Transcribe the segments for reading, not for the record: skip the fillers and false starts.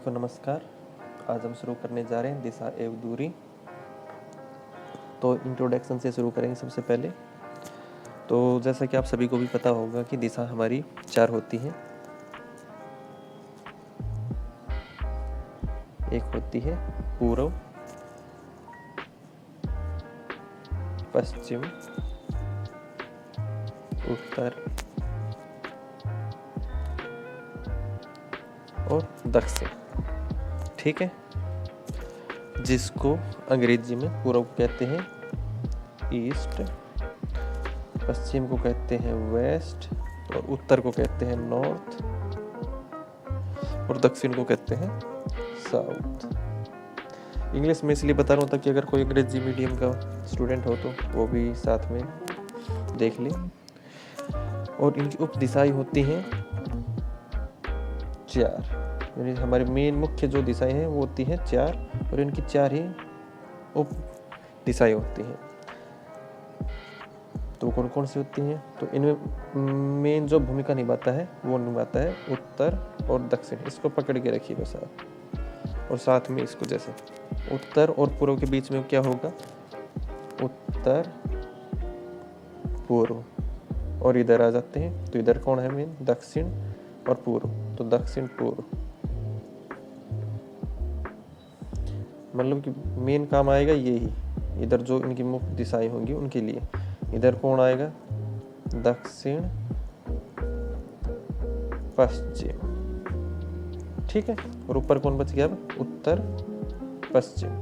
को नमस्कार। आज हम शुरू करने जा रहे हैं दिशा एवं दूरी। तो इंट्रोडक्शन से शुरू करेंगे। सबसे पहले तो जैसा कि आप सभी को भी पता होगा कि दिशा हमारी 4 होती हैं। एक होती है पूर्व, पश्चिम, उत्तर और दक्षिण। ठीक है, जिसको अंग्रेजी में पूर्व कहते हैं ईस्ट, पश्चिम को कहते हैं वेस्ट और उत्तर को कहते हैं नॉर्थ और दक्षिण को कहते हैं साउथ। इंग्लिश में इसलिए बता रहा हूँ ताकि अगर कोई अंग्रेजी मीडियम का स्टूडेंट हो तो वो भी साथ में देख ले। और इनकी उप दिशाएं होती हैं 4, यानी हमारी मेन मुख्य जो दिशाएं हैं वो होती हैं 4 और इनकी 4 ही उप दिशाएं होती हैं। तो कौन कौन सी होती हैं? तो इनमें मेन जो भूमिका निभाता है वो निभाता है उत्तर और दक्षिण। इसको पकड़ के रखिए बस आप, और साथ में इसको जैसे उत्तर और पूर्व के बीच में क्या होगा? उत्तर पूर्व। और इधर आ जाते हैं तो इधर कौन है मेन? दक्षिण और पूर्व। तो दक्षिण पूर्व मतलब कि मेन काम आएगा यही। इधर जो इनकी मुख्य दिशाएं होंगी उनके लिए इधर कौन आएगा? दक्षिण पश्चिम। ठीक है, और ऊपर कौन बच गया? अब उत्तर पश्चिम।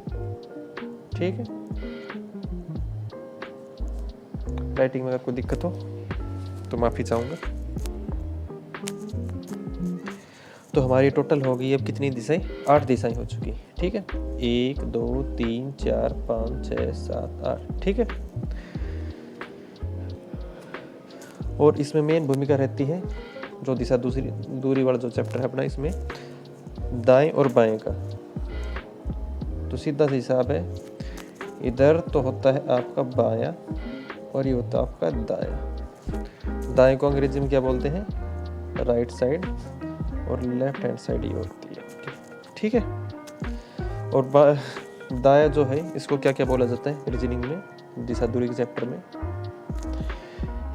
ठीक है, राइटिंग में अगर कोई दिक्कत हो तो माफी चाहूंगा। तो हमारी टोटल हो गई अब कितनी दिशाएं? 8 दिशाएं हो चुकी। ठीक है, 1 2 3 4 5 6 7 8। ठीक है, और इसमें मेन भूमिका रहती है जो दिशा दूरी वाला जो चैप्टर है अपना, इसमें दाएं और बाएं का। तो सीधा सा हिसाब है, इधर तो होता है आपका बायां और ये होता है आपका दायां। दाएं को अंग्रेजी में क्या बोलते हैं? राइट साइड, और लेफ्ट हैंड साइड ये होती है। ठीक है, और दायां जो है इसको क्या क्या बोला जाता है रीजनिंग में, दिशा दूरी के चैप्टर में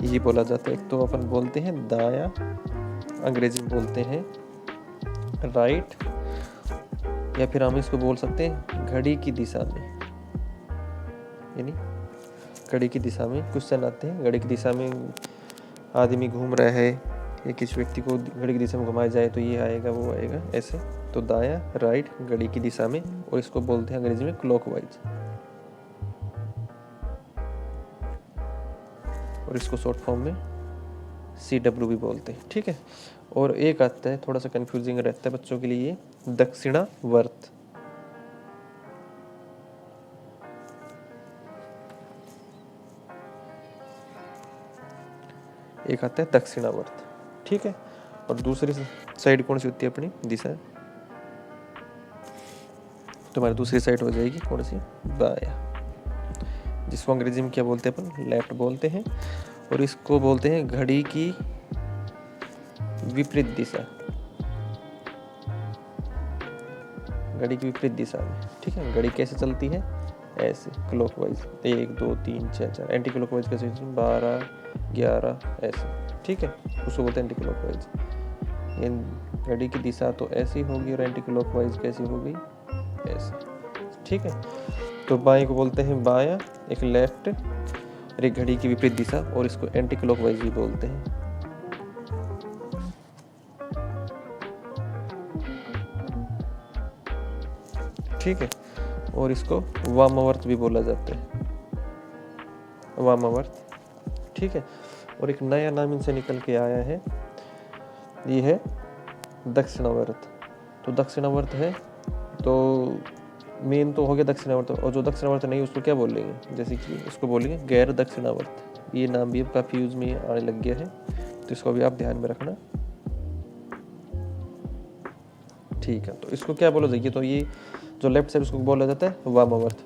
ये बोला जाता है। एक तो अपन बोलते हैं दायां, अंग्रेजी में बोलते हैं राइट, या फिर हम इसको बोल सकते हैं घड़ी की दिशा में। यानी घड़ी की दिशा में क्वेश्चन आते हैं, घड़ी की दिशा में आदमी घूम रहा है या किसी व्यक्ति को घड़ी की दिशा में घुमाया जाए तो ये आएगा वो आएगा ऐसे। तो दायां राइट घड़ी की दिशा में, और इसको बोलते हैं अंग्रेजी में क्लॉकवाइज, और इसको शॉर्ट फॉर्म में CW भी बोलते हैं। ठीक है, और एक आता है थोड़ा सा कंफ्यूजिंग रहता है बच्चों के लिए, दक्षिणावर्त। एक आता है दक्षिणावर्त। ठीक है, और दूसरी साइड कौन सी होती है अपनी दिशा? तुम्हारी दूसरी साइड हो जाएगी कौन सी? बायां, जिसको अंग्रेजी में क्या बोलते हैं अपन? लेफ्ट बोलते हैं, और इसको बोलते हैं घड़ी की विपरीत दिशा, घड़ी की विपरीत दिशा में। ठीक है, घड़ी कैसे चलती है? ऐसे क्लॉकवाइज, 1 2 3 6 4। एंटी क्लॉकवाइज कैसे? 12 11 ऐसे। ठीक है, उसको बोलते हैं एंटी क्लॉकवाइज। घड़ी की दिशा तो ऐसी होगी और एंटी क्लॉकवाइज कैसी होगी? ऐसे। ठीक है, तो बाएं को बोलते हैं बायां, एक लेफ्ट और एक घड़ी की विपरीत दिशा, और इसको एंटी क्लॉकवाइज भी बोलते हैं। ठीक है, और इसको वामावर्त भी बोला जाता है, वामावर्त। ठीक है, और एक नया नाम इनसे निकल के आया है, ये है दक्षिणावर्त। तो दक्षिणावर्त है तो मेन तो हो गया दक्षिणावर्त, और जो दक्षिणावर्त नहीं उसको क्या बोलेंगे? जैसे कि उसको बोलेंगे गैर दक्षिणावर्त। ये नाम भी अब काफ़ी यूज में आने लग गया है, तो इसको भी आप ध्यान में रखना। ठीक है, तो इसको क्या बोला जाएगी? तो ये जो लेफ्ट साइड उसको बोला जाता है वामावर्त,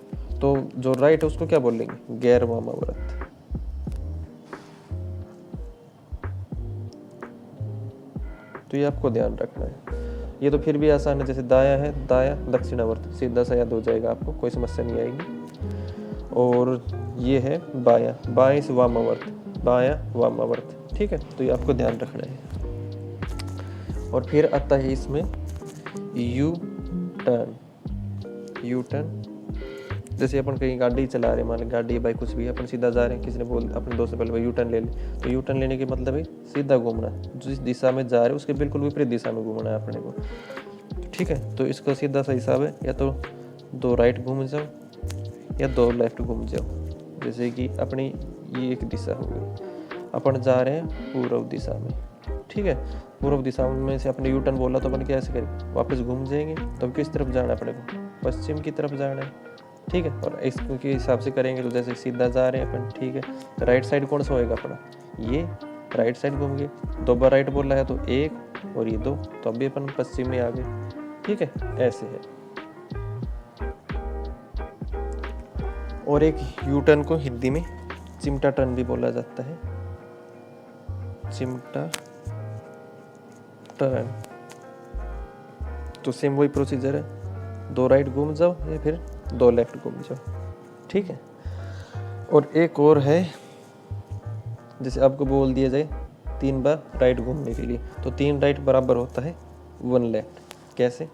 तो जो राइट है उसको क्या बोलेंगे? गैर वामावर्त। तो ये आपको ध्यान रखना है। ये तो फिर भी आसान है, जैसे दाया है, दाया दक्षिणावर्त, सीधा सा याद हो जाएगा आपको, कोई समस्या नहीं आएगी। और ये है बाया, बाएं से वामावर्त, बाया वामावर्त, ठीक है। तो ये आपको ध्यान रखना है। और फिर आता है इसमें यू टर्न, यू टर्न। जैसे अपन कहीं गाड़ी चला रहे हैं, मान ली गाड़ी बाइक कुछ भी, अपन सीधा जा रहे हैं, किसी ने बोल अपने दोस्त से पहले भाई यू टर्न ले ले, तो यू टर्न लेने के मतलब है सीधा घूमना, जिस दिशा में जा रहे हैं उसके बिल्कुल विपरीत दिशा में घूमना है अपने को, ठीक है। तो इसका सीधा सा हिसाब है, या तो 2 राइट घूम जाओ या 2 लेफ्ट घूम जाओ। जैसे कि अपनी ये एक दिशा हो गई, अपन जा रहे हैं पूर्व दिशा में, ठीक है। पूर्व दिशा में से अपने यू टर्न बोला तो अपन कैसे करेंगे, वापस घूम जाएंगे। तो किस तरफ जाना है अपने को, पश्चिम की तरफ जाना है, ठीक है। और इसके हिसाब से करेंगे तो जैसे सीधा जा रहे हैं अपन, ठीक है। तो राइट साइड कौन सा होएगा अपना, ये राइट साइड घूम गए, 2 बार राइट बोला है तो 1 और ये 2, तो अभी अपन पश्चिम में आ गए, ठीक है। ऐसे है। और एक यू टर्न को हिंदी में चिमटा टर्न भी बोला जाता है, चिमटा टर्न। तो सेम वही प्रोसीजर है, 2 राइट घूम जाओ या फिर 2 लेफ्ट घूम जाओ, ठीक है। और एक और है, जैसे आपको बोल दिया जाए 3 बार राइट घूमने के लिए, तो 3 राइट बराबर होता है 1 लेफ्ट। कैसे,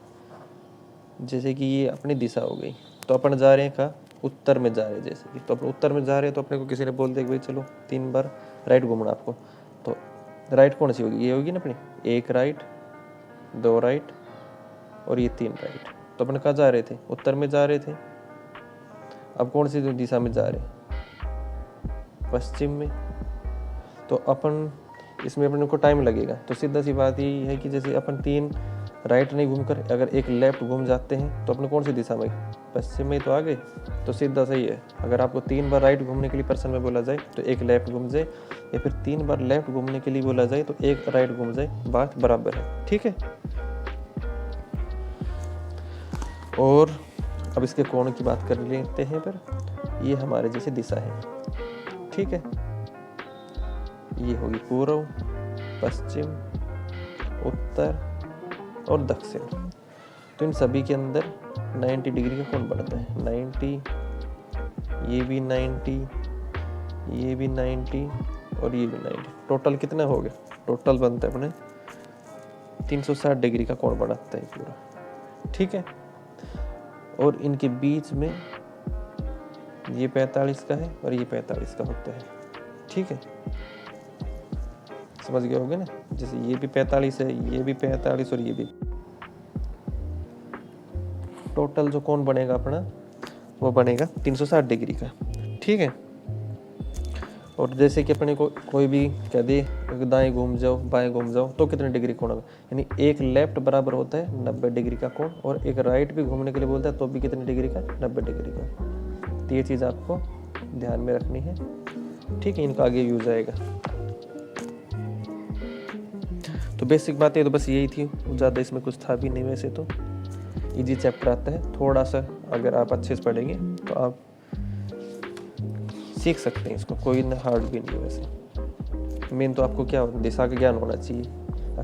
जैसे कि ये अपनी दिशा हो गई, तो अपन जा रहे हैं कहाँ, उत्तर में जा रहे हैं, जैसे कि तो अपन उत्तर में जा रहे हैं, तो अपने को किसी ने बोल दिया कि भाई चलो 3 बार राइट घूमना आपको, तो राइट कौन सी होगी, ये होगी ना अपनी, 1 राइट 2 राइट और ये 3 राइट। तो अपन कहाँ जा रहे थे, उत्तर में जा रहे थे। अब कौन सी दिशा में जा रहे हैं, पश्चिम में। तो अपन इसमें अपने को टाइम लगेगा, तो सीधा सी बात यही है कि जैसे अपन 3 राइट नहीं घूमकर अगर 1 लेफ्ट घूम जाते हैं, तो अपने कौन सी दिशा में, पश्चिम में तो आ गए। तो सीधा सही है, अगर आपको 3 बार राइट घूमने के लिए पर्सन में बोला जाए तो 1 लेफ्ट घूम जाए, या फिर 3 बार लेफ्ट घूमने के लिए बोला जाए तो 1 राइट घूम जाए, बात बराबर है, ठीक है। और अब इसके कोण की बात कर लेते हैं, पर ये हमारे जैसे दिशा है, ठीक है। ये होगी पूर्व, पश्चिम, उत्तर और दक्षिण। तो इन सभी के अंदर 90 डिग्री का कोण बनता है, 90, ये भी 90, ये भी 90 और ये भी 90। टोटल कितना हो गया, टोटल बनता है अपने 360 डिग्री का कोण बनाता है पूरा, ठीक है। और इनके बीच में ये 45 का है और ये 45 का होता है, ठीक है। समझ गए होगे ना, जैसे ये भी 45 है, ये भी 45 और ये भी। टोटल जो कोण बनेगा अपना वो बनेगा 360 डिग्री का, ठीक है। और जैसे कि अपने को कोई भी कह दे दाएं घूम जाओ बाएं घूम जाओ, तो कितने डिग्री कोण होगा, यानी 1 लेफ्ट बराबर होता है 90 डिग्री का कोण, और 1 राइट भी घूमने के लिए बोलता है तो भी कितने डिग्री का, 90 डिग्री का। तो ये चीज़ आपको ध्यान में रखनी है, ठीक है। इनका आगे यूज आएगा। तो बेसिक बातें तो बस यही थी, ज़्यादा इसमें कुछ था भी नहीं। वैसे तो इजी चैप्टर आता है, थोड़ा सा अगर आप अच्छे से पढ़ेंगे तो आप सीख सकते हैं इसको, कोई ना हार्ड भी नहीं है। वैसे मेन तो आपको क्या दिशा का ज्ञान होना चाहिए,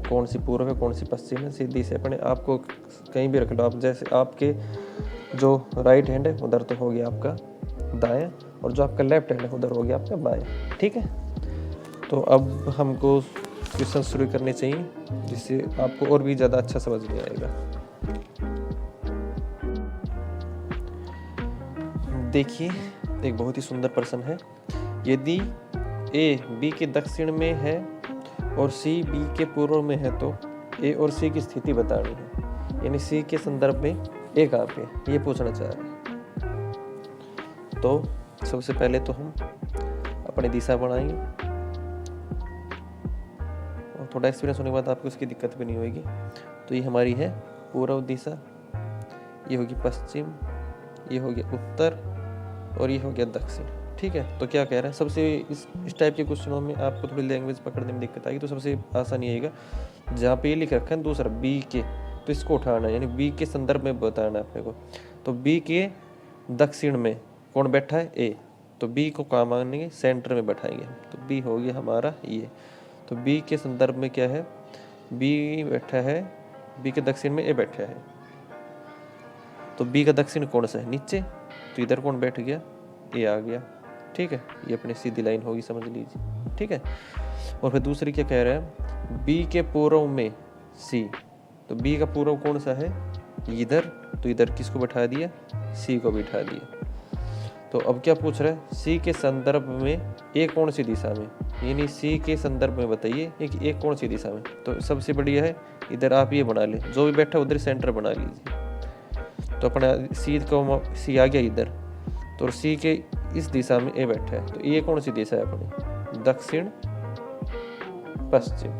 कौन सी पूर्व है कौन सी पश्चिम है, सीधी से अपने आपको कहीं भी रख लो आप। जैसे आपके जो राइट हैंड है उधर तो हो गया आपका दायां, और जो आपका लेफ्ट हैंड है उधर हो गया आपका बायां, ठीक है। तो अब हमको क्वेश्चन शुरू करने चाहिए, जिससे आपको और भी ज़्यादा अच्छा समझ में आएगा। देखिए, एक बहुत ही सुंदर प्रश्न है। यदि ए बी के दक्षिण में है और सी बी के पूर्व में है, तो ए और सी की स्थिति बतानी है, यानी सी के संदर्भ में ए कहाँ पे है, ये पूछना चाह रहे हैं। तो सबसे पहले तो हम अपनी दिशा बनाएंगे, और थोड़ा एक्सपीरियंस होने के बाद आपको इसकी दिक्कत भी नहीं होगी। तो ये हमारी है पूर्व दिशा, ये होगी पश्चिम, ये हो गया उत्तर और ये हो गया दक्षिण, ठीक है। तो क्या कह रहा है, सबसे इस टाइप के क्वेश्चनों में आपको थोड़ी लैंग्वेज पकड़ने में दिक्कत आएगी। तो सबसे आसान यही है, जहाँ पे ये लिख रखा है दूसरा बी के, तो इसको उठाना है, यानी बी के संदर्भ में बताना है अपने को। तो बी के दक्षिण में कौन बैठा है, ए, तो बी को कहाँ मानेंगे, सेंटर में बैठाएंगे। तो बी हो गया हमारा ये। तो बी के संदर्भ में क्या है, बी बैठा है बी के दक्षिण में ए बैठा है, तो बी का दक्षिण कौन सा है, नीचे, तो इधर कौन बैठ गया, ए आ गया। ठीक है, ये अपनी सीधी लाइन होगी, समझ लीजिए। ठीक है, और फिर दूसरी क्या कह रहा है, बी के पूर्व में सी, तो बी का पूर्व कौन सा है, इधर, तो इधर किसको बैठा दिया, सी को बिठा दिया। तो अब क्या पूछ रहा है, सी के संदर्भ में ए कौन सी दिशा में, यानी सी के संदर्भ में बताइए एक ए कौन सी दिशा में। तो सबसे बढ़िया है, इधर आप ये बना ले, जो भी बैठा उधर सेंटर बना लीजिए। तो अपना सी आ गया इधर, तो सी के इस दिशा में ए बैठा है, तो ये कौन सी दिशा है अपनी, दक्षिण पश्चिम।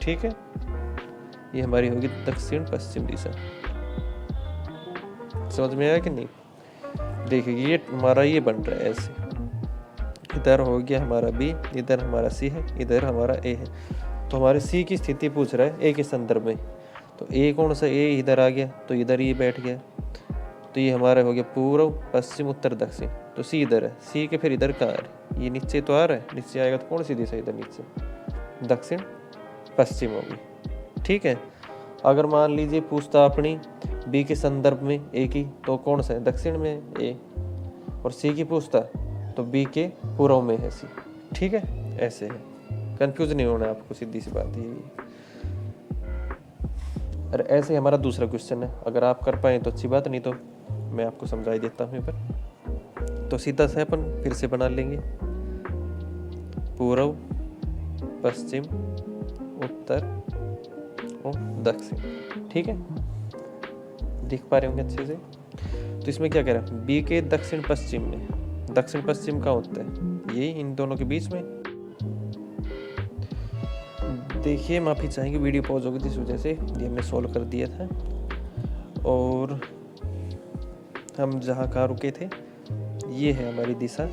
ठीक है, ये हमारी होगी दक्षिण पश्चिम दिशा। समझ में आया कि नहीं। देखिए ये हमारा ये बन रहा है ऐसे, इधर हो गया हमारा बी, इधर हमारा सी है, इधर हमारा ए है। तो हमारे सी की स्थिति पूछ रहा है ए के संदर्भ में, तो ए कौन सा, ए इधर आ गया, तो इधर ये बैठ गया, तो ये हमारा हो गया पूर्व पश्चिम उत्तर दक्षिण। तो सी इधर है, सी के फिर इधर कहाँ आ रहा है, ये नीचे तो आ रहा है, नीचे आएगा तो कौन सी दिशा इधर नीचे, दक्षिण पश्चिम होगी। ठीक है, अगर मान लीजिए पूछता अपनी बी के संदर्भ में ए की, तो कौन सा है, दक्षिण में ए, और सी की पूछता तो बी के पूर्व में है सी। ठीक है, ऐसे है, कंफ्यूज नहीं होना आपको, सीधी सी बात है। अरे ऐसे हमारा दूसरा क्वेश्चन है, अगर आप कर पाए तो अच्छी बात, नहीं तो मैं आपको समझा देता हूँ पर। तो सीधा से अपन फिर से बना लेंगे, पूर्व पश्चिम उत्तर और दक्षिण। ठीक है, दिख पा रहे होंगे अच्छे से। तो इसमें क्या कह रहा है, बी के दक्षिण पश्चिम में, दक्षिण पश्चिम कहाँ होता है, ये इन दोनों के बीच में। देखिए माफी चाहेंगे, वीडियो पॉज हो गई थी इस वजह से, ये हमने सॉल्व कर दिया था। और हम जहाँ कहाँ रुके थे, ये है हमारी दिशा,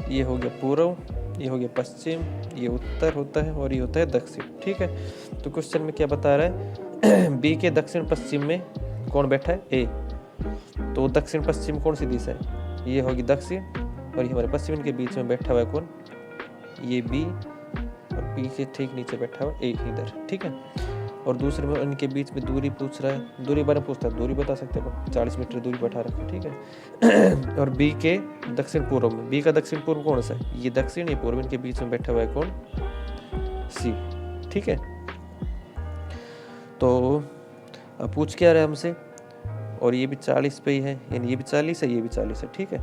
ये हो गया पूर्व, ये हो गया पश्चिम, ये उत्तर होता है और ये होता है दक्षिण। ठीक है, तो क्वेश्चन में क्या बता रहा है, बी के दक्षिण पश्चिम में कौन बैठा है, ए, तो दक्षिण पश्चिम कौन सी दिशा है, ये होगी दक्षिण, और ये हमारे पश्चिम के बीच में बैठा हुआ है कौन, ये बी, और बी के ठीक नीचे बैठा हुआ ए इधर। ठीक है, और दूसरे में इनके बीच में दूरी पूछ रहा है, दूरी बारे में पूछता है, दूरी बता सकते हैं, 40 मीटर दूरी बैठा रखा। ठीक है, और बी के दक्षिण पूर्व में, बी का दक्षिण पूर्व कौन सा है, ये दक्षिण, ये पूर्व, इनके बीच में बैठा हुआ है कौन, सी। ठीक है, तो अब पूछ क्या रहा है हमसे, और ये भी 40 पे ही है, यानी ये भी 40 है, ये भी 40 है। ठीक है,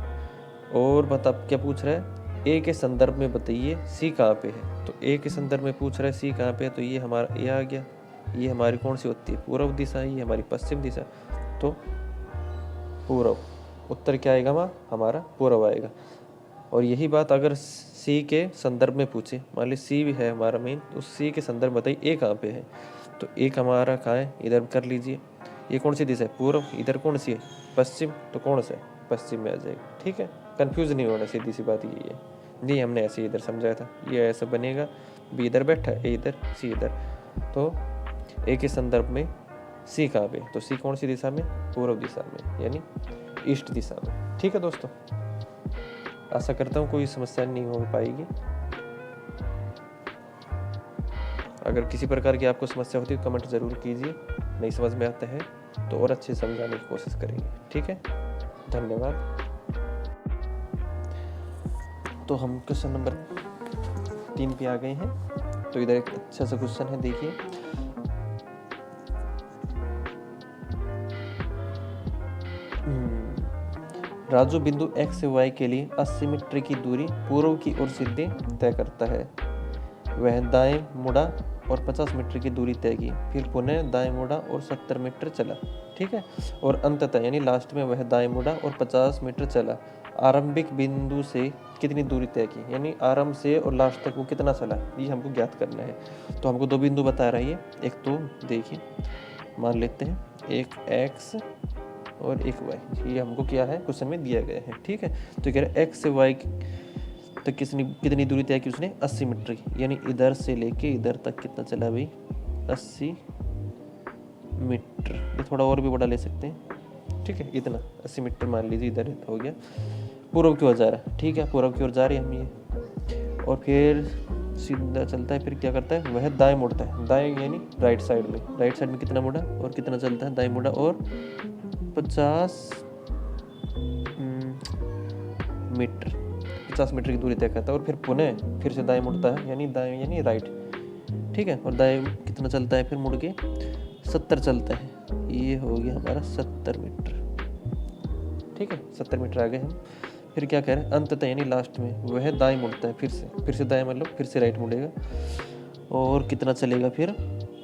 और बता क्या पूछ रहा है, ए के संदर्भ में बताइए सी कहाँ पे है। तो ए के संदर्भ में पूछ रहा है सी कहाँ पे है, तो ये हमारा ए आ गया, ये हमारी कौन सी होती है, पूर्व दिशा, ये हमारी पश्चिम दिशा, तो पूर्व। उत्तर क्या आएगा वहाँ, हमारा पूर्व आएगा। और यही बात अगर सी के संदर्भ में पूछे, मान ली सी भी है हमारा मेन, तो सी के संदर्भ बताइए ए कहाँ पे है, तो एक हमारा कहाँ है, इधर कर लीजिए, ये कौन सी दिशा है, पूर्व, इधर कौन सी है, पश्चिम, तो कौन सा है, पश्चिम में आ जाएगा। ठीक है, कंफ्यूज नहीं होना, सीधी सी बात यही है। नहीं, हमने ऐसे इधर समझाया था, ये ऐसा बनेगा, बी इधर बैठा है, ए इधर, सी इधर, तो ए के संदर्भ में सी कहाँ पे, तो सी कौन सी दिशा में, पूर्व दिशा में, यानी ईस्ट दिशा में। ठीक है दोस्तों, आशा करता हूँ कोई समस्या नहीं हो पाएगी। अगर किसी प्रकार की आपको समस्या होती है कमेंट ज़रूर कीजिए, नहीं समझ में आता है तो और अच्छे समझाने की कोशिश करेंगे। ठीक है, धन्यवाद। तो हम क्वेश्चन नंबर 3 पे आ गए हैं। तो इधर एक अच्छा सा क्वेश्चन है, देखिए, राजू बिंदु x से y के लिए 80 मीटर की दूरी पूर्व की ओर सीधे तय करता है। वह दाएं मुड़ा और 50 मीटर की दूरी तय की, फिर पुनः दाएं मुड़ा और 70 मीटर चला। ठीक है, और अंततः यानी लास्ट में वह दाएं मुड़ा और 50 मीटर चला। आरंभिक बिंदु से कितनी दूरी तय की, यानी आरंभ से और लास्ट तक वो कितना चला, ये हमको ज्ञात करना है। तो हमको 2 बिंदु बता रही है, एक तो देखिए मान लेते हैं, एक x और एक y, ये हमको क्या है क्वेश्चन में दिया गया है। ठीक है, तो कह रहा है x से y तक कितनी दूरी तय की उसने, 80 मीटर की, यानी इधर से लेके इधर तक कितना चला भाई, 80 मीटर। ये थोड़ा और भी बड़ा ले सकते हैं। ठीक है, इतना 80 मीटर मान लीजिए, इधर हो गया, पूर्व की ओर जा रहा है। ठीक है, पूर्व की ओर जा रहे हैं हम ये, और फिर सीधा चलता है, फिर क्या करता है वह दाएं मुड़ता है, दाएं यानी राइट साइड में, राइट साइड में कितना मुड़ा और कितना चलता है, दाएं मुड़ा और 50 मीटर 50 मीटर की दूरी तय करता है, और फिर पुनः फिर से दाएं मुड़ता है, यानी दाएं यानी राइट, ठीक है, और दाएं कितना चलता है फिर मुड़ के 70 चलता है, ये हो गया हमारा 70 मीटर, ठीक है, 70 मीटर आगे हम फिर क्या कह रहे हैं, अंततः यानी लास्ट में वह दाएं मुड़ता है, फिर से दाएं मतलब फिर से राइट मुड़ेगा, और कितना चलेगा फिर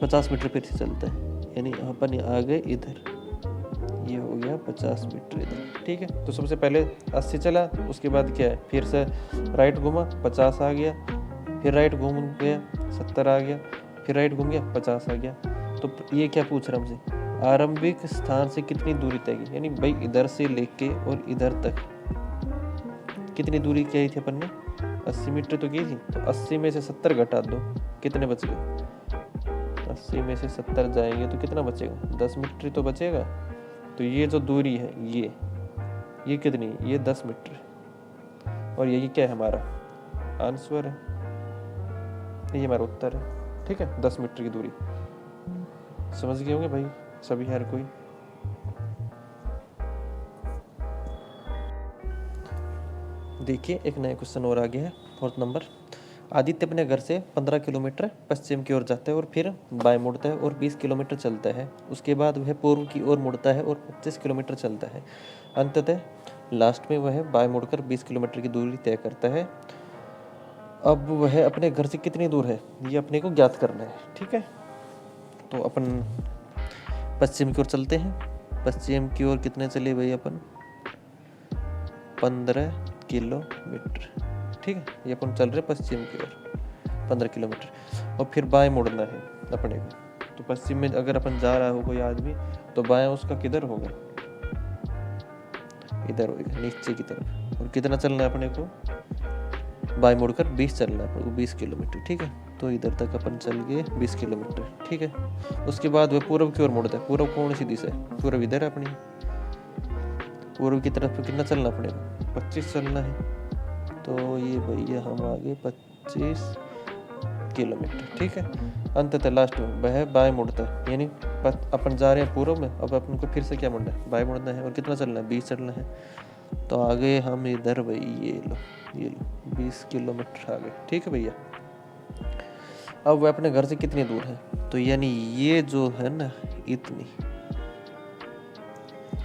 50 मीटर फिर से चलता है, यानी अपन आ गए इधर, ये हो गया 50 मीटर इधर, ठीक है। तो सबसे पहले 80 चला, उसके बाद क्या है फिर से राइट घूमा 50 आ गया, फिर राइट घूम गया 70 आ गया, फिर राइट घूम गया 50 आ गया। तो ये क्या पूछ रहा हमसे, आरंभिक स्थान से कितनी दूरी तय की, यानी भाई इधर से लेके और इधर तक कितनी दूरी की थी अपन ने, 80 मीटर तो की थी, तो 80 में से 70 घटा दो, कितने बच गए, 80 में से 70 जाएंगे तो कितना बचेगा, 10 मीटर तो बचेगा। तो ये जो दूरी है ये कितनी है, ये 10 मीटर है, और यही क्या है हमारा आंसर है, ये हमारा उत्तर है, ठीक है, 10 मीटर की दूरी। समझ गए होंगे भाई सभी, हर कोई। देखिए एक नया क्वेश्चन और आ गया है, 4th नंबर। आदित्य अपने घर से 15 किलोमीटर पश्चिम की ओर जाता है और फिर बाएं मुड़ता है और 20 किलोमीटर चलता है, उसके बाद वह पूर्व की ओर मुड़ता है और 25 किलोमीटर चलता है, अंततः लास्ट में वह बाएं मुड़कर 20 किलोमीटर की दूरी तय करता है। अब वह अपने घर से कितनी दूर है ये अपने को ज्ञात करना है, ठीक है। तो अपन पश्चिम की ओर चलते हैं, पश्चिम की ओर कितने चले भाई अपन, 15 किलोमीटर, ठीक है, ये अपन चल रहे पश्चिम की ओर 15 किलोमीटर, और फिर बाएं मुड़ना है अपने को। तो पश्चिम में अगर अपन जा रहा हो कोई आदमी, तो बाएं उसका किधर होगा, इधर होगा नीचे की तरफ, और कितना चलना है अपने को, बाएं मुड़कर 20 चलना है अपने को, 20 किलोमीटर, ठीक है। तो इधर तक अपन चल गए 20 किलोमीटर, ठीक है। उसके बाद वह पूर्व की ओर मुड़ता है, पूर्व कौन सी दिशा है, पूर्व इधर है अपनी, पूर्व की तरफ कितना चलना अपने को, 25 चलना है, तो ये भैया हम आगे 25 किलोमीटर, ठीक है। अंततः लास्ट में वह बाएं मुड़ता है, यानी अपन जा रहे हैं पूर्व में, अब अपन को फिर से क्या मुड़ना है, बाएं मुड़ना है, और कितना चलना है, 20 चलना है। तो आगे हम इधर भाई ये लो 20 किलोमीटर आ गए, ठीक है भैया। अब वह अपने घर से कितनी दूर है, तो यानी ये जो है ना इतनी,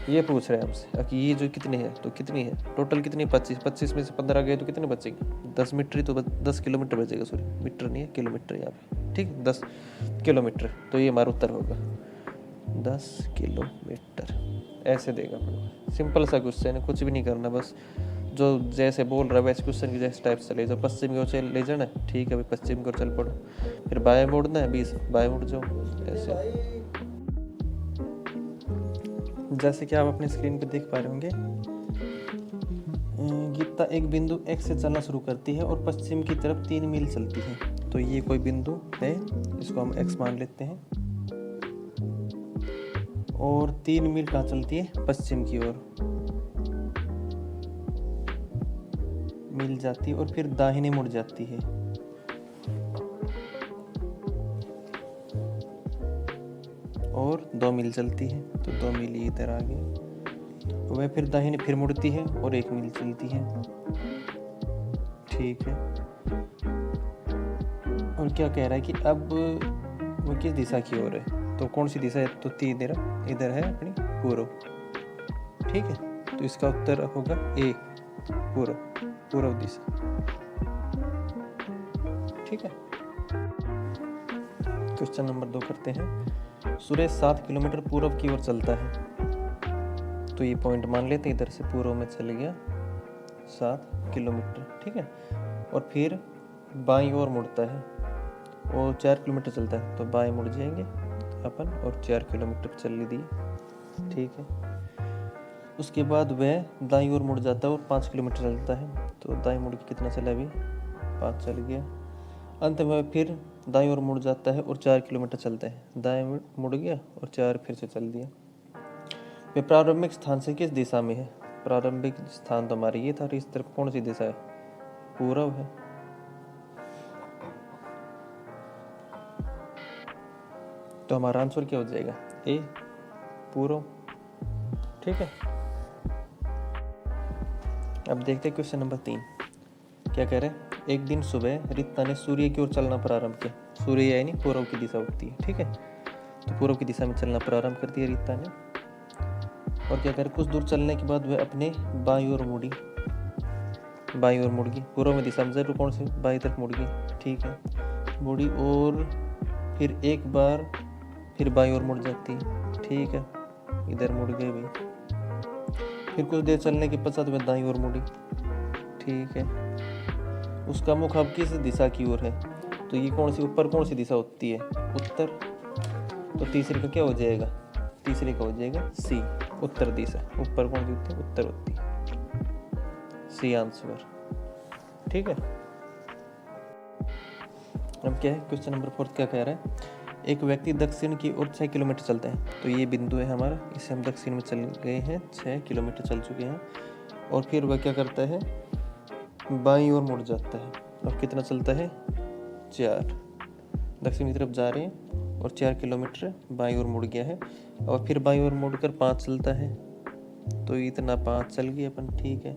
ये पूछ रहे हैं हमसे कि ये जो कितनी है, तो कितनी है टोटल कितनी, 25 में से 15 गए तो कितने बचेंगे, 10 मीटर ही तो 10 किलोमीटर बचेगा, सॉरी मीटर नहीं है किलोमीटर यहाँ पे, ठीक है 10 किलोमीटर। तो ये हमारा उत्तर होगा 10 किलोमीटर, ऐसे देगा अपने। सिंपल सा क्वेश्चन है, कुछ भी नहीं करना, बस जो जैसे बोल रहा है वैसे क्वेश्चन की जैसे टाइप से ले जाओ, पश्चिम की ओर चल ले जाना है, ठीक है भाई पश्चिम की ओर चल पड़ो, फिर बाएं मुड़ना है 20 बाएं मुड़ जाओ, ऐसे। जैसे कि आप अपनी स्क्रीन पे देख पा रहे होंगे, गीता एक बिंदु X से चलना शुरू करती है और पश्चिम की तरफ 3 मील चलती है। तो ये कोई बिंदु है, इसको हम X मान लेते हैं, और 3 मील कहाँ चलती है, पश्चिम की ओर मिल जाती है और फिर दाहिने मुड़ जाती है, और 2 मील चलती है, तो 2 मील इधर आ गए, वह फिर दाहिने फिर मुड़ती है और 1 मील चलती है, ठीक है। और क्या कह रहा है कि अब वह किस दिशा की ओर है, तो कौन सी दिशा है, तो इधर है अपनी पूर्व, ठीक है। तो इसका उत्तर होगा ए, पूर्व दिशा, ठीक है। क्वेश्चन नंबर 2 करते हैं। सुरेश 7 किलोमीटर पूर्व की ओर चलता है, तो ये पॉइंट मान लेते हैं, इधर से पूर्व में चले गया 7 किलोमीटर, ठीक है। और फिर बाईं ओर मुड़ता है और 4 किलोमीटर चलता है, तो बाएं मुड़ जाएंगे अपन और 4 किलोमीटर चल ली दिए, ठीक है। उसके बाद वह दाईं ओर मुड़ जाता है और 5 किलोमीटर चलता है, तो दाईं मुड़ के कितना चला अभी, 5 चल गया। अंत में फिर दाईं ओर मुड़ जाता है और 4 किलोमीटर चलता है, दाएं मुड़ गया और 4 फिर से चल दिया। वे प्रारंभिक स्थान से किस दिशा में है, प्रारंभिक स्थान तो हमारी ये था, इस तरफ कौन सी दिशा है, पूर्व है, तो हमारा आंसर क्या हो जाएगा, ए पूर्व। ठीक है, अब देखते हैं क्वेश्चन नंबर 3 क्या कह रहे हैं। एक दिन सुबह रीता ने सूर्य की ओर चलना प्रारंभ किया। सूर्य यानी पूर्व की दिशा होती है। ठीक है, तो पूर्व की दिशा में चलना प्रारंभ कर दिया रीता ने। और क्या करे, कुछ दूर चलने के बाद वह अपने बाईं ओर मुड़ी, बाईं ओर मुड़ गई। पूर्व में दिशा में जरूर कौन सी, बाईं तरफ मुड़ गई। ठीक है, मुड़ी और फिर एक बार फिर बाईं ओर मुड़ जाती है। ठीक है, इधर मुड़ गए भाई। फिर कुछ देर चलने के पश्चात वह दाईं ओर मुड़ी। ठीक है, उसका मुख अब किस दिशा की ओर है, तो ये कौन सी, ऊपर कौन सी दिशा होती है, उत्तर। तो तीसरे का क्या हो जाएगा, तीसरे का हो जाएगा सी, उत्तर दिशा। ऊपर कौन सी होती है, उत्तर होती है, सी आंसर। ठीक है, अब क्या है क्वेश्चन नंबर 4 क्या कह रहा है। एक व्यक्ति दक्षिण की ओर 6 किलोमीटर चलता है। तो ये बिंदु है हमारा, इसे हम दक्षिण में चल गए हैं, 6 किलोमीटर चल चुके हैं। और फिर वह क्या करता है, बाईं ओर मुड़ जाता है। और कितना चलता है, 4। दक्षिण की तरफ जा रहे हैं और 4 किलोमीटर बाईं ओर मुड़ गया है। और फिर बाईं ओर मुड़कर 5 चलता है। तो इतना 5 चल गया अपन। ठीक है,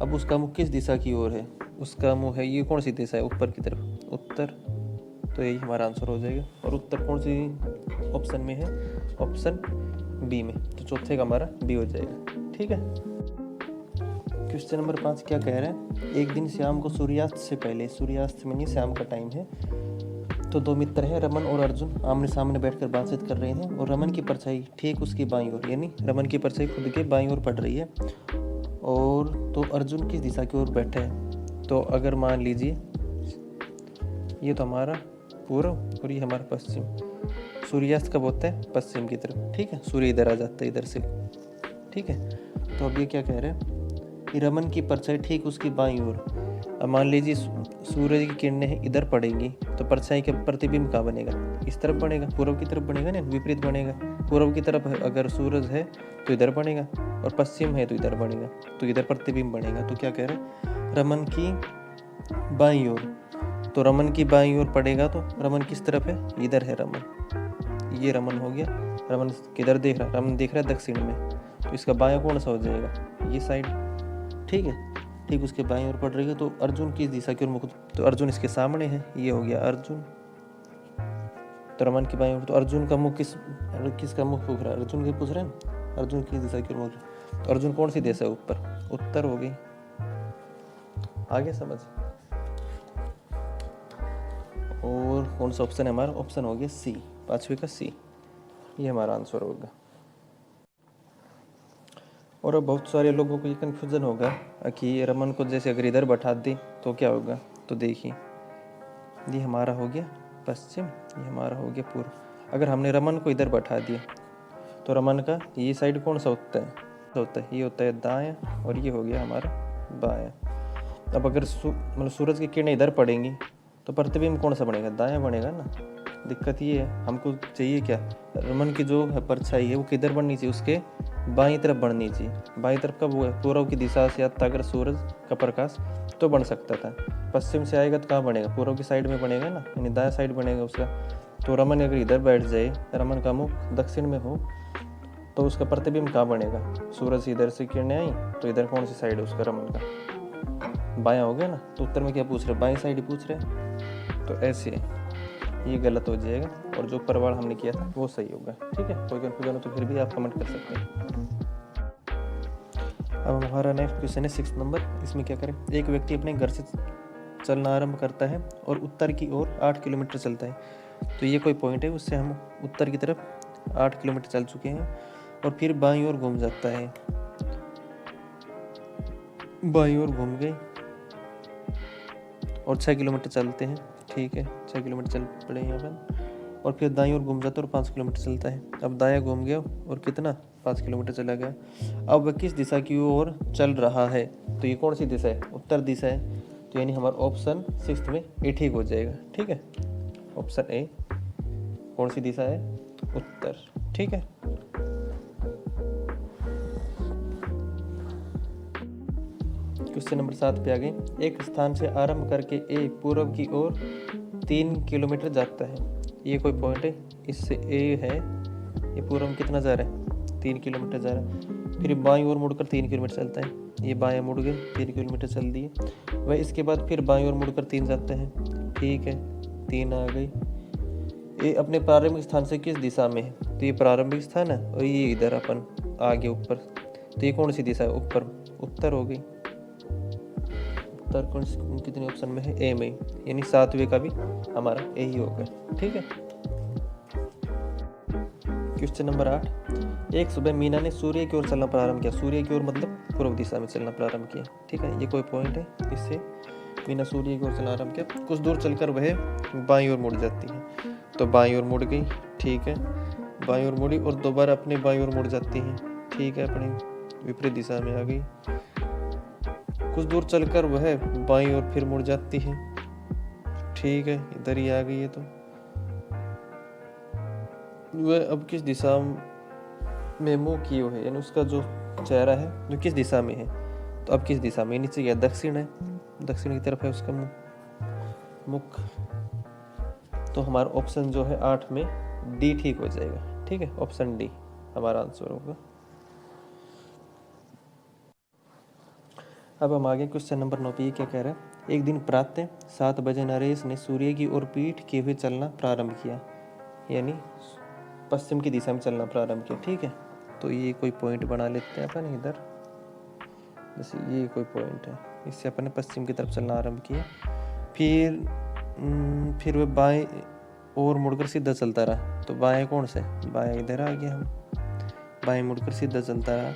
अब उसका मुख किस दिशा की ओर है, उसका मुँह है, ये कौन सी दिशा है, ऊपर की तरफ, उत्तर। तो यही हमारा आंसर हो जाएगा। और उत्तर कौन सी ऑप्शन में है, ऑप्शन बी में। तो चौथे का हमारा बी हो जाएगा। ठीक है, क्वेश्चन नंबर 5 क्या कह रहे हैं। एक दिन शाम को सूर्यास्त से पहले, सूर्यास्त में नहीं शाम का टाइम है, तो दो मित्र हैं रमन और अर्जुन, आमने सामने बैठकर बातचीत कर रहे हैं। और रमन की परछाई ठीक उसकी बाईं ओर, यानी रमन की परछाई खुद के बाईं ओर पड़ रही है। और तो अर्जुन किस दिशा की ओर बैठा है, तो अगर मान लीजिए ये तो हमारा पूर्व और ये हमारा पश्चिम। सूर्यास्त कब होता है, पश्चिम की तरफ। ठीक है, सूर्य इधर आ जाता है, इधर से। ठीक है, तो अब ये क्या कह रहे हैं कि रमन की परछाई ठीक उसकी बाईं ओर। अब मान लीजिए सूरज की किरणें इधर पड़ेंगी, तो परछाई का प्रतिबिंब कहाँ बनेगा, इस तरफ बनेगा, पूर्व की तरफ बनेगा ना, विपरीत बनेगा। पूर्व की तरफ अगर सूरज है तो इधर बनेगा, और पश्चिम है तो इधर बनेगा, तो इधर प्रतिबिंब बनेगा। तो क्या कह रहे हैं, रमन की बाईं ओर। तो रमन की बाईं ओर पड़ेगा, तो रमन किस तरफ है, इधर है रमन, ये रमन हो गया। रमन किधर देख रहा है, रमन देख रहा है दक्षिण में, तो इसका बायां कौन सा हो जाएगा, ये साइड। ठीक है, ठीक उसके बाईं ओर पड़ रही है। तो अर्जुन किस दिशा की ओर मुख, तो अर्जुन इसके सामने है, ये हो गया अर्जुन। तो रमन की बाईं ओर, तो अर्जुन का मुख किसका मुख पूछ रहा है, अर्जुन के पूछ रहे हैं, अर्जुन किस दिशा की ओर मुख। तो अर्जुन कौन सी दिशा है, ऊपर, उत्तर हो गई। आगे समझ। और कौन सा ऑप्शन है हमारा, ऑप्शन हो गया सी, 5वें का सी, ये हमारा आंसर होगा। और अब बहुत सारे लोगों को ये कन्फ्यूज़न होगा कि रमन को जैसे अगर इधर बैठा दी तो क्या होगा। तो देखिए, ये हमारा हो गया पश्चिम, ये हमारा हो गया पूर्व। अगर हमने रमन को इधर बैठा दिया तो रमन का ये साइड कौन सा होता है, ये होता है दायां, और ये हो गया हमारा बायां। अब अगर मतलब सूरज की किरणें इधर पड़ेंगी तो प्रतिबिंब कौन सा बनेगा, दायां बनेगा ना। दिक्कत ये है, हमको चाहिए क्या, रमन की जो है परछाई है वो किधर बननी चाहिए, उसके बाईं तरफ बननी चाहिए। बाईं तरफ का वो है, पूर्व की दिशा से आता अगर सूरज का प्रकाश तो बन सकता था। पश्चिम से आएगा तो कहाँ बनेगा, पूर्व की साइड में बनेगा ना, यानी दायां साइड बनेगा उसका। तो रमन अगर इधर बैठ जाए, रमन का मुख दक्षिण में हो, तो उसका प्रतिबिंब कहाँ बनेगा, सूरज से इधर से किरणें आई तो इधर कौन सी साइड है उसका, रमन का बायां हो गया ना। तो उत्तर में क्या पूछ रहे, बाईं साइड ही पूछ रहे हैं। तो ऐसे ये गलत हो जाएगा, और जो परवाड़ हमने किया था वो सही होगा। ठीक है, कोई कन्फ्यूजन हो तो फिर भी आप कमेंट कर सकते हैं। अब हमारा नेक्स्ट क्वेश्चन है 6 नंबर। इसमें क्या करें, एक व्यक्ति अपने घर से चलना आरंभ करता है और उत्तर की ओर 8 किलोमीटर चलता है। तो ये कोई पॉइंट है, उससे हम उत्तर की तरफ 8 किलोमीटर चल चुके हैं। और फिर बाईं ओर घूम जाता है, बाईं ओर घूम गए और 6 किलोमीटर चलते हैं। ठीक है, 6 किलोमीटर चल पड़े यहाँ पर। और फिर दाईं ओर घूम जाता है और 5 किलोमीटर चलता है। अब दायां घूम गया और कितना, 5 किलोमीटर चला गया। अब वह किस दिशा की ओर चल रहा है, तो ये कौन सी दिशा है, उत्तर दिशा है। तो यानी हमारा ऑप्शन 6 में ए ठीक हो जाएगा। ठीक है, ऑप्शन ए कौन सी दिशा है, उत्तर। ठीक है, क्वेश्चन नंबर 7 पे आ गए। एक स्थान से आरंभ करके ए पूर्व की ओर 3 किलोमीटर जाता है। ये कोई पॉइंट है, इससे ए है, ये पूर्व में कितना जा रहा है 3 किलोमीटर जा रहा है। फिर बाईं ओर मुड़कर 3 किलोमीटर चलता है, ये बाएं मुड़ गए 3 किलोमीटर चल दिए। वह इसके बाद फिर बाईं ओर मुड़कर 3 जाते हैं, ठीक है 3 आ गई। ये अपने प्रारंभिक स्थान से किस दिशा में है, तो ये प्रारंभिक स्थान है और ये इधर अपन आगे ऊपर, तो ये कौन सी दिशा है, ऊपर उत्तर हो गई। उत्तर कौन कितने ऑप्शन में है, ए में, यानी 7वें का भी हमारा ए ही होगा, ठीक है। क्वेश्चन नंबर 8, एक सुबह मीना ने सूर्य की ओर चलना प्रारंभ किया। सूर्य की ओर मतलब पूर्व दिशा में चलना प्रारंभ किया, ठीक है। ये कोई पॉइंट है, इससे मीना सूर्य की ओर चलना आरंभ किया। कुछ दूर चलकर वह बाईं ओर मुड़ जाती है, तो बाईं ओर मुड़ गई, ठीक है। बाईं ओर मुड़ी और दोबारा अपनी बाईं ओर मुड़ जाती है, ठीक है, अपनी विपरीत दिशा में आ गई। कुछ दूर चलकर वह बाईं ओर फिर मुड़ जाती है, ठीक है, इधर ही आ गई है। तो वह अब किस दिशा में मुंह किए हुए है, यानी उसका जो चेहरा है जो किस दिशा में है, तो अब किस दिशा में, नीचे गया दक्षिण है, दक्षिण की तरफ है उसका मुख। तो हमारा ऑप्शन जो है 8 में डी ठीक हो जाएगा, ठीक है, ऑप्शन डी हमारा आंसर होगा। अब हम आगे क्वेश्चन नंबर 9 पे, ये क्या कह रहा है, एक दिन प्रातः 7 बजे नरेश ने सूर्य की ओर पीठ किए हुए चलना प्रारंभ किया, यानी पश्चिम की दिशा में चलना प्रारंभ किया, ठीक है। तो ये कोई पॉइंट बना लेते हैं अपन इधर, जैसे ये कोई पॉइंट है, इससे अपन ने पश्चिम की तरफ चलना आरंभ किया। फिर वह बाएं और मुड़कर सीधा चलता रहा, तो बाएं कौन से, बाएं इधर आ गया, हम बाएं मुड़कर सीधा चलता रहा।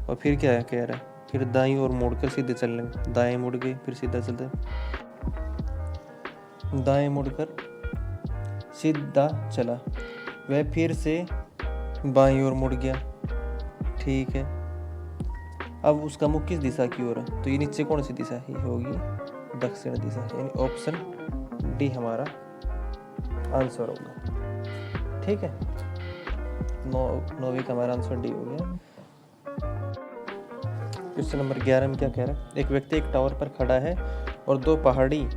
और फिर क्या कह रहा है, फिर दाईं ओर मुड़कर सीधे चलने, दाएं मुड़ गए फिर सीधा चलते, दाएं मुड़कर सीधा चला, वह फिर से बाईं ओर मुड़ गया, ठीक है। अब उसका मुख किस दिशा की ओर है, तो ये नीचे कौन सी दिशा ही होगी, दक्षिण दिशा, यानी ऑप्शन डी हमारा आंसर होगा, ठीक है। 9वीं का हमारा आंसर डी हो गया। क्वेश्चन नंबर 11 में क्या कह रहा है, एक व्यक्ति एक टावर पर खड़ा है और 2 पहाड़ी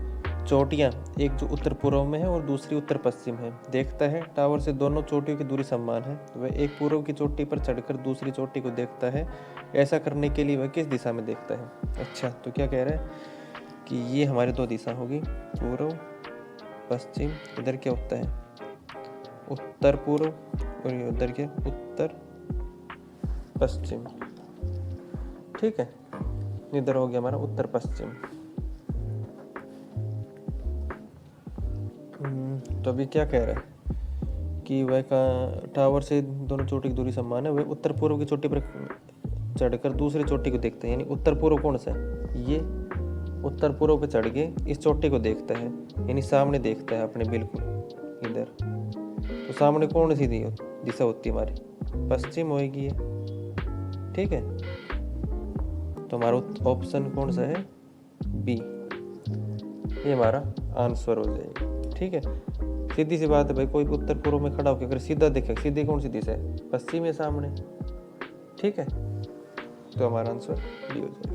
चोटियां, एक जो उत्तर पूर्व में है और दूसरी उत्तर पश्चिम है, देखता है टावर से दोनों चोटियों की दूरी समान है। वह एक पूर्व की चोटी पर चढ़कर दूसरी चोटी को देखता है, ऐसा करने के लिए वह किस दिशा में देखता है। अच्छा, तो क्या कह रहा है कि ये हमारी 2 दिशा होगी, पूर्व पश्चिम, इधर क्या होता है उत्तर पूर्व और ये उधर क्या उत्तर पश्चिम, ठीक है। इधर हो गया हमारा उत्तर पश्चिम। तो अभी क्या कह रहा है कि वह का टावर से दोनों चोटी की दूरी समान है, वह उत्तर पूर्व की चोटी पर चढ़कर दूसरी चोटी को देखते हैं, यानी उत्तर पूर्व कौन सा है, ये उत्तर पूर्व पे चढ़ के इस चोटी को देखता है, यानी सामने देखता है अपने बिल्कुल इधर। तो सामने कौन सी दिशा होती है हमारी, पश्चिम होएगी, ठीक है। तो हमारा ऑप्शन कौन सा है, बी, ये हमारा आंसर हो जाएगा, ठीक है। सीधी सी बात है भाई, कोई उत्तर पूर्व में खड़ा होकर अगर सीधा देखे, सीधी कौन सी दिशा है, पश्चिम है सामने, ठीक है। तो हमारा आंसर डी हो जाएगा।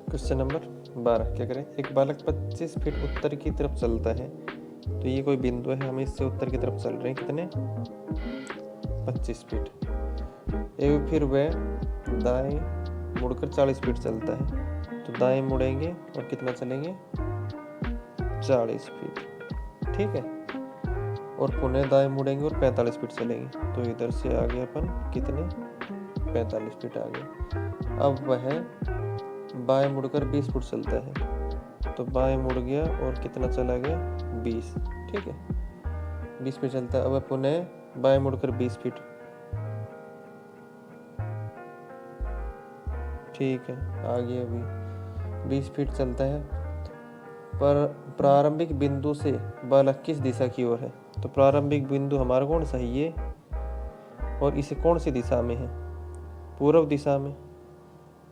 क्वेश्चन नंबर 12 क्या करें, एक बालक 25 फीट उत्तर की तरफ चलता है, तो ये कोई बिंदु है, हम इससे उत्तर की तरफ चल रहे हैं, कितने 25 फीट। फिर वह दाएं मुड़कर 40 फीट चलता है, तो दाएं मुड़ेंगे और कितना चलेंगे 40 फीट, ठीक है। और पुनः दाएं मुड़ेंगे और 45 फीट चलेंगे, तो इधर से आगे अपन कितने 45 फीट आ गए। अब वह बाएं मुड़कर 20 फुट चलता है, तो बाएं मुड़ गया और कितना चला गया 20, ठीक है, 20 फीट चलता है। अब पुनः बाएं मुड़कर 20 फीट, ठीक है, आगे अभी 20 फीट चलता है। पर प्रारंभिक बिंदु से बालक किस दिशा की ओर है, तो प्रारंभिक बिंदु हमारा कौन सा है, ये, और इसे कौन सी दिशा में है, पूर्व दिशा में,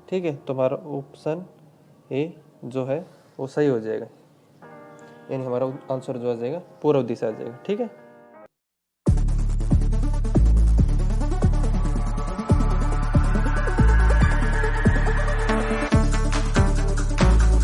ठीक है। तो हमारा ऑप्शन ए जो है वो सही हो जाएगा, यानी हमारा आंसर जो आ जाएगा पूर्व दिशा आ जाएगा, ठीक है।